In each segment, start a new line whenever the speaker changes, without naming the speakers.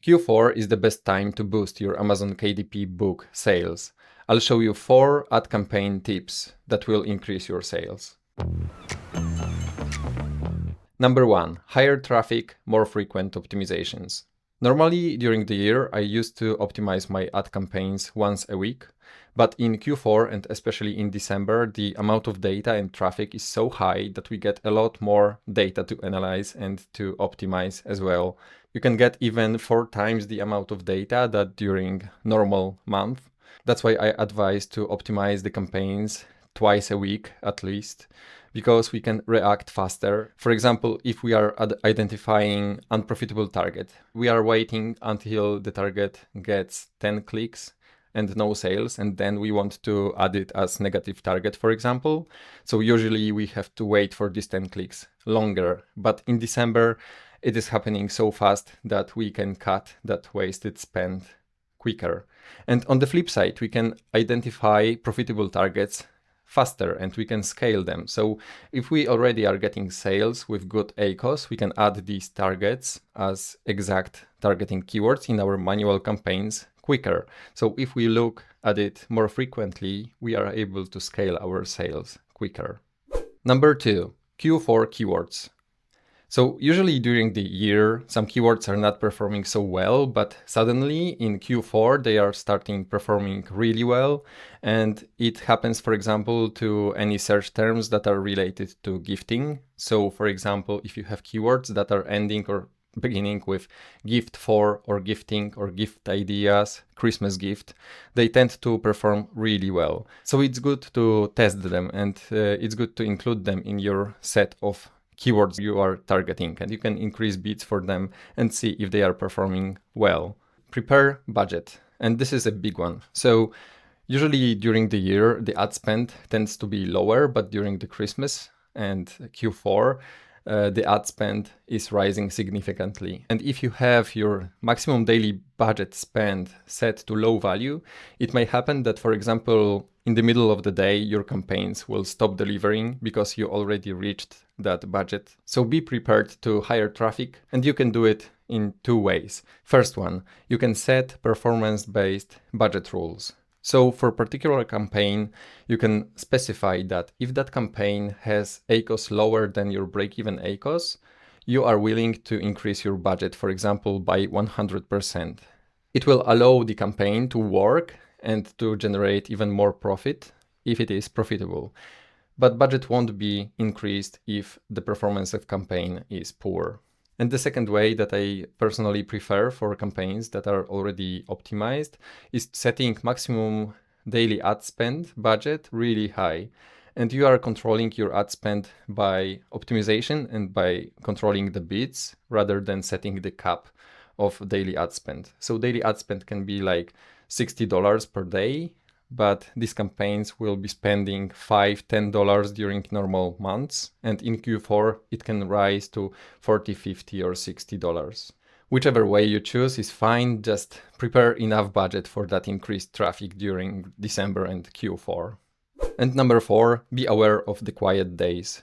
Q4 is the best time to boost your Amazon KDP book sales. I'll show you 4 ad campaign tips that will increase your sales. Number 1. Higher traffic, more frequent optimizations. Normally, during the year, I used to optimize my ad campaigns once a week, but in Q4 and especially in December, the amount of data and traffic is so high that we get a lot more data to analyze and to optimize as well. You can get even 4 times the amount of data that during normal month. That's why I advise to optimize the campaigns twice a week at least, because we can react faster. For example, if we are identifying unprofitable target, we are waiting until the target gets 10 clicks and no sales, and then we want to add it as negative target, for example. So usually we have to wait for these 10 clicks longer. But in December, it is happening so fast that we can cut that wasted spend quicker. And on the flip side, we can identify profitable targets faster and we can scale them. So if we already are getting sales with good ACOS, we can add these targets as exact targeting keywords in our manual campaigns quicker. So if we look at it more frequently, we are able to scale our sales quicker. Number 2, Q4 keywords. So usually during the year, some keywords are not performing so well, but suddenly in Q4, they are starting performing really well. And it happens, for example, to any search terms that are related to gifting. So for example, if you have keywords that are ending or beginning with gift for or gifting or gift ideas, Christmas gift, they tend to perform really well. So it's good to test them and it's good to include them in your set of keywords you are targeting, and you can increase bids for them and see if they are performing well. Prepare budget, and this is a big one. So usually during the year, the ad spend tends to be lower, but during the Christmas and Q4, the ad spend is rising significantly. And if you have your maximum daily budget spend set to low value, it may happen that, for example, in the middle of the day, your campaigns will stop delivering because you already reached that budget. So be prepared to higher traffic, and you can do it in 2 ways. First one, you can set performance-based budget rules. So for a particular campaign, you can specify that if that campaign has ACOS lower than your break-even ACOS, you are willing to increase your budget, for example, by 100%. It will allow the campaign to work and to generate even more profit if it is profitable. But budget won't be increased if the performance of campaign is poor. And the second way that I personally prefer for campaigns that are already optimized is setting maximum daily ad spend budget really high. And you are controlling your ad spend by optimization and by controlling the bids rather than setting the cap of daily ad spend. So daily ad spend can be like $60 per day, but these campaigns will be spending $5, $10 during normal months. And in Q4, it can rise to $40, $50 or $60. Whichever way you choose is fine, just prepare enough budget for that increased traffic during December and Q4. And number 4, be aware of the quiet days.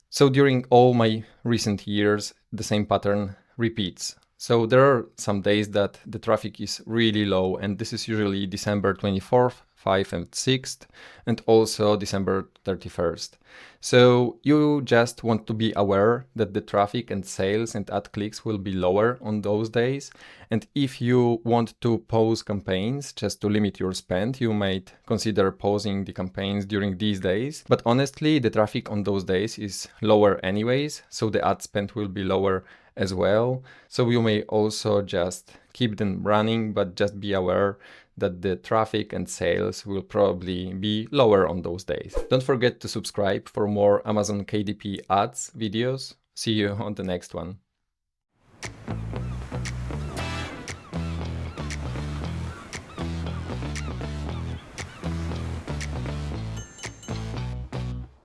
So during all my recent years, the same pattern repeats. So there are some days that the traffic is really low, and this is usually December 24th, 5th and 6th, and also December 31st. So you just want to be aware that the traffic and sales and ad clicks will be lower on those days. And if you want to pause campaigns just to limit your spend, you might consider pausing the campaigns during these days. But honestly, the traffic on those days is lower anyways, so the ad spend will be lower as well. So you may also just keep them running, but just be aware that the traffic and sales will probably be lower on those days. Don't forget to subscribe for more Amazon KDP ads videos. See you on the next one.